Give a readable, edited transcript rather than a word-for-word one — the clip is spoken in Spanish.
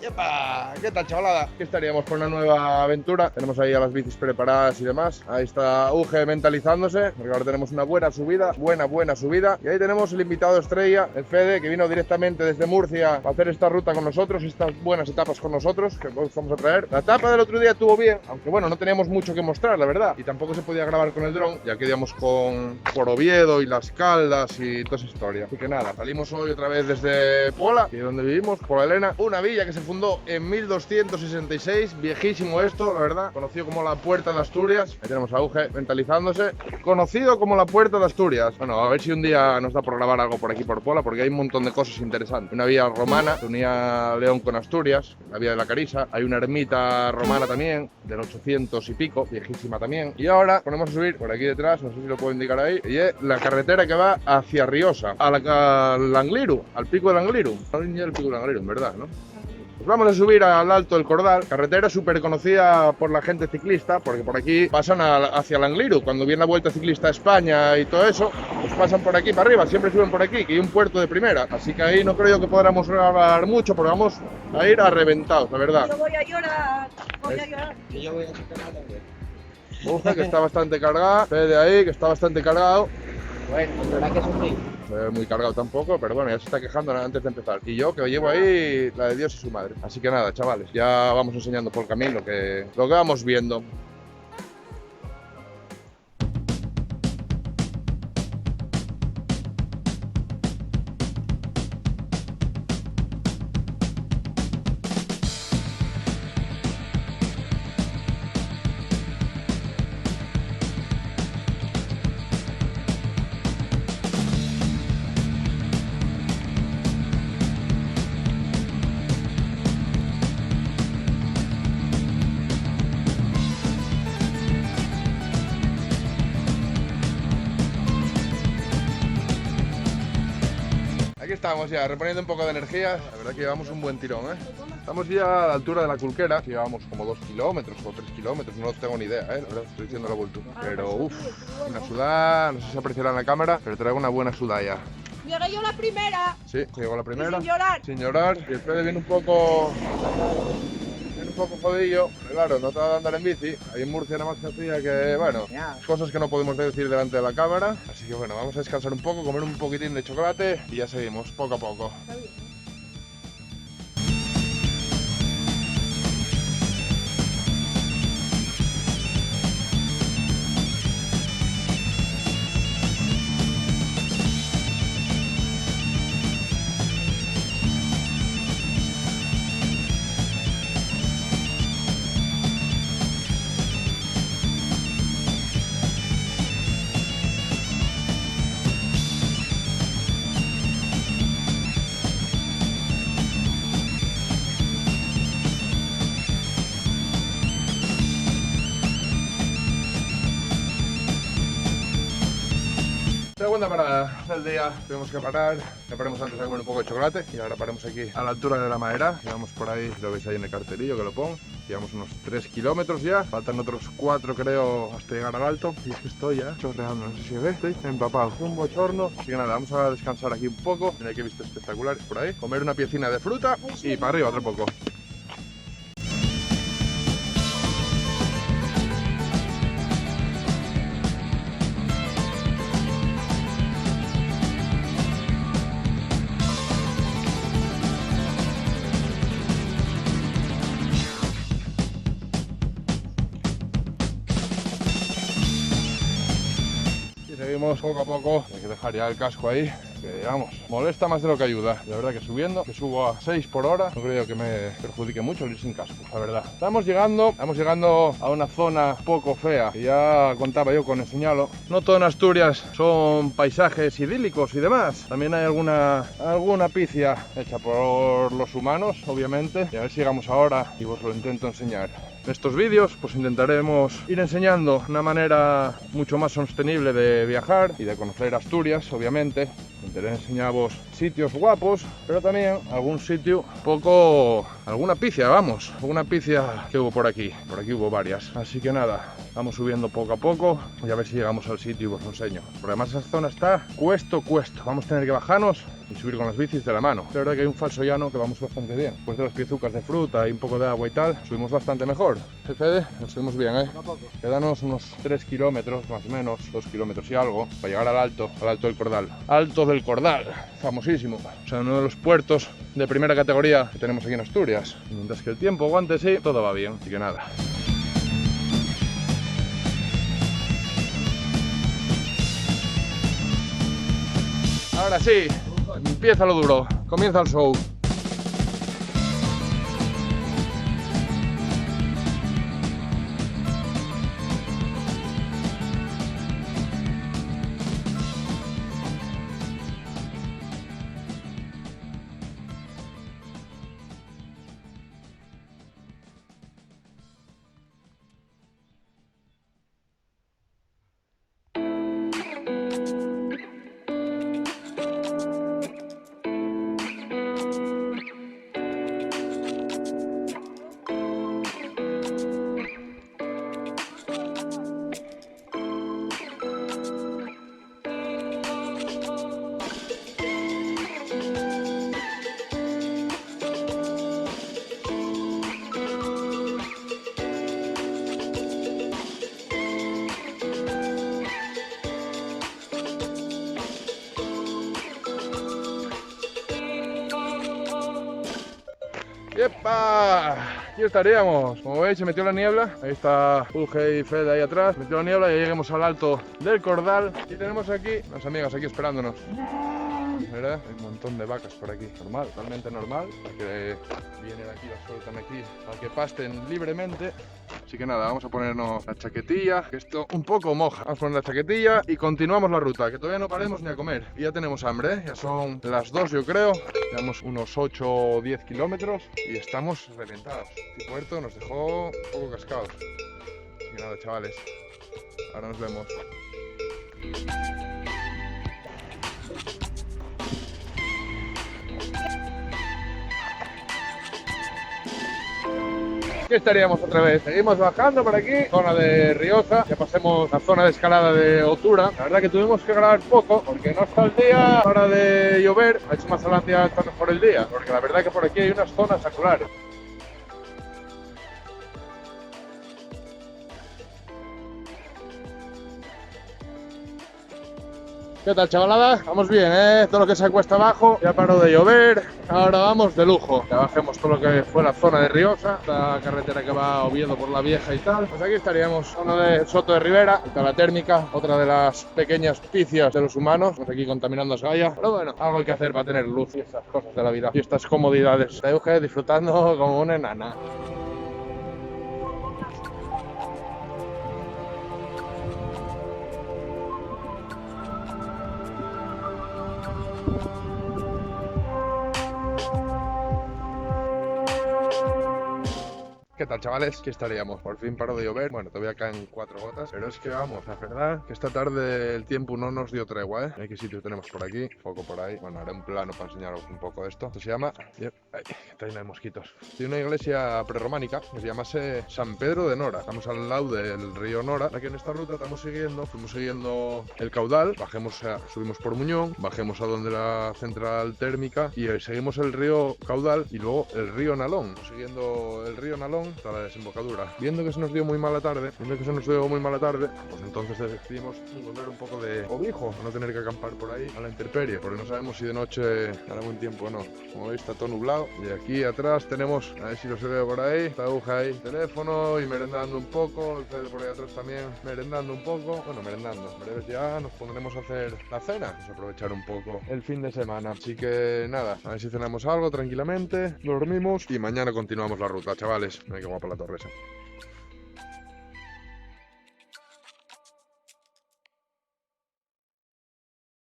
¡Epa! ¿Qué tal, chavalada? Aquí estaríamos con una nueva aventura. Tenemos ahí a las bicis preparadas y demás. Ahí está Uge mentalizándose, porque ahora tenemos una buena subida, buena subida. Y ahí tenemos el invitado estrella, el Fede, que vino directamente desde Murcia a hacer esta ruta con nosotros, estas buenas etapas con nosotros, que os vamos a traer. La etapa del otro día estuvo bien, aunque bueno, no teníamos mucho que mostrar, la verdad. Y tampoco se podía grabar con el dron, ya que íbamos por Oviedo y Las Caldas y toda esa historia. Así que nada, salimos hoy otra vez desde Pola, que es donde vivimos, Pola Elena, una villa que se fundó en 1266, viejísimo esto, la verdad, conocido como la Puerta de Asturias. Ahí tenemos a Uge mentalizándose, conocido como la Puerta de Asturias. Bueno, a ver si un día nos da por grabar algo por aquí por Pola, porque hay un montón de cosas interesantes. Una vía romana que unía León con Asturias, la vía de la Carisa. Hay una ermita romana también, del 800 y pico, viejísima también. Y ahora ponemos a subir por aquí detrás, no sé si lo puedo indicar ahí, y es la carretera que va hacia Riosa, al Angliru, al pico del Angliru. No es el pico del Angliru, en verdad, ¿no? Pues vamos a subir al Alto del Cordal, carretera súper conocida por la gente ciclista, porque por aquí pasan hacia el Angliru. Cuando viene la Vuelta Ciclista a España y todo eso, pues pasan por aquí para arriba, siempre suben por aquí, que hay un puerto de primera. Así que ahí no creo que podamos grabar mucho, pero vamos a ir a reventados, la verdad. Yo voy a llorar, voy a llorar. Y yo voy a chocar también. Uge, que está bastante cargada, Fede ahí, que está bastante cargado. Bueno, ¿verdad que sufrí? Muy cargado tampoco, pero bueno, ya se está quejando antes de empezar. Y yo, que llevo ahí la de Dios y su madre. Así que nada, chavales, ya vamos enseñando por el camino lo que vamos viendo. Aquí estamos ya, reponiendo un poco de energía. La verdad que llevamos un buen tirón, ¿eh? Estamos ya a la altura de la Culquera, llevamos como 2 kilómetros o 3 kilómetros, no tengo ni idea, ¿eh? La verdad, estoy diciendo la vuelta. Pero uff, una sudada, no sé si se apreciará en la cámara, pero traigo una buena sudada ya. Llegué yo la primera. Sí, llegó la primera. Y sin llorar. Sin llorar. Y el Fede viene un poco jodillo. Claro, no te va a andar en bici. Ahí en Murcia nada más que hacía que, bueno, cosas que no podemos decir delante de la cámara. Así que bueno, vamos a descansar un poco, comer un poquitín de chocolate y ya seguimos, poco a poco. Segunda parada del día, tenemos que parar. Ya paramos antes a comer un poco de chocolate y ahora paramos aquí a la altura de la madera. Llevamos por ahí, lo veis ahí en el cartelillo que lo pongo. Llevamos unos 3 kilómetros ya, faltan otros 4 creo hasta llegar al alto. Y es que estoy ya chorreando, no sé si se ve, estoy empapado, un bochorno. Así que nada, vamos a descansar aquí un poco. Mira que he visto espectaculares por ahí. Comer una piecina de fruta y para arriba otro poco. Seguimos poco a poco, hay que dejar ya el casco ahí, que vamos, molesta más de lo que ayuda. La verdad que subiendo, que subo a 6 por hora, no creo que me perjudique mucho el ir sin casco, la verdad. Estamos llegando a una zona poco fea, que ya contaba yo con enseñarlo. No todo en Asturias son paisajes idílicos y demás, también hay alguna picia hecha por los humanos, obviamente, y a ver si llegamos ahora y os lo intento enseñar. En estos vídeos pues intentaremos ir enseñando una manera mucho más sostenible de viajar y de conocer Asturias, obviamente. Intentaré enseñaros sitios guapos, pero también algún sitio alguna picia, vamos, alguna picia que hubo por aquí hubo varias. Así que nada, Vamos subiendo poco a poco y a ver si llegamos al sitio y os lo enseño. Porque además esa zona está cuesto. Vamos a tener que bajarnos y subir con las bicis de la mano. La verdad que hay un falso llano que vamos bastante bien. Después de las piezucas de fruta y un poco de agua y tal, subimos bastante mejor. Fede, nos subimos bien, ¿eh? Quedanos unos 3 kilómetros más o menos, 2 kilómetros y algo, para llegar al alto del Cordal. Alto del Cordal, famosísimo. O sea, uno de los puertos de primera categoría que tenemos aquí en Asturias. Mientras que el tiempo aguante, sí, todo va bien. Así que nada. Ahora sí, empieza lo duro, comienza el show. ¡Yepa! Aquí estaríamos. Como veis, se metió la niebla. Ahí está Uge y Fede ahí atrás. Se metió la niebla y ya lleguemos al alto del Cordal. Y tenemos aquí las amigas aquí esperándonos. ¿Verdad? Hay un montón de vacas por aquí. Normal, totalmente normal. Porque vienen aquí, las sueltan aquí para que pasten libremente. Así que nada, vamos a ponernos la chaquetilla, que esto un poco moja. Vamos a poner la chaquetilla y continuamos la ruta, que todavía no paremos ni a comer. Y ya tenemos hambre, ¿eh? Ya son las 2 yo creo. Llevamos unos 8 o 10 kilómetros y estamos reventados. Este puerto nos dejó un poco cascados. Así que nada, chavales, ahora nos vemos. Aquí estaríamos otra vez. Seguimos bajando por aquí, zona de Riosa. Ya pasemos la zona de escalada de Otura. La verdad que tuvimos que grabar poco porque no está el día. Hora de llover. Ha hecho más adelante ya está mejor el día. Porque la verdad que por aquí hay unas zonas seculares. ¿Qué tal, chavalada? Vamos bien, ¿eh? Todo lo que se cuesta abajo ya paró de llover. Ahora vamos de lujo. Ya bajemos todo lo que fue la zona de Riosa, esta carretera que va a Oviedo por la Vieja y tal. Pues aquí estaríamos, uno de Soto de Ribera, está la térmica, otra de las pequeñas picias de los humanos. Pues aquí contaminando Asgaya. Pero bueno, algo hay que hacer para tener luz y estas cosas de la vida y estas comodidades. La Euge disfrutando como una enana. ¿Qué tal, chavales? Aquí estaríamos. Por fin paró de llover. Bueno, todavía caen 4 gotas. Pero es que vamos, la verdad que esta tarde el tiempo no nos dio tregua, ¿eh? ¿Qué sitio tenemos por aquí? Poco por ahí. Bueno, haré un plano para enseñaros un poco de esto. Esto se llama... Ay, está lleno de mosquitos. Tiene una iglesia prerrománica que se llamase San Pedro de Nora. Estamos al lado del río Nora. Aquí en esta ruta fuimos siguiendo el caudal. Bajemos, subimos por Muñón. Bajemos a donde la central térmica. Y seguimos el río caudal y luego el río Nalón. Siguiendo el río Nalón hasta la desembocadura. Viendo que se nos dio muy mala tarde, pues entonces decidimos volver un poco de cobijo, no tener que acampar por ahí a la intemperie, porque no sabemos si de noche hará buen tiempo o no. Como veis, está todo nublado. Y aquí atrás tenemos, a ver si lo se ve por ahí, está Aguja ahí, teléfono y merendando un poco, el Fede por ahí atrás también merendando un poco. Bueno, merendando. En breve ya nos pondremos a hacer la cena, pues aprovechar un poco el fin de semana. Así que nada, a ver si cenamos algo tranquilamente, dormimos y mañana continuamos la ruta, chavales. Qué guapa la torre esa.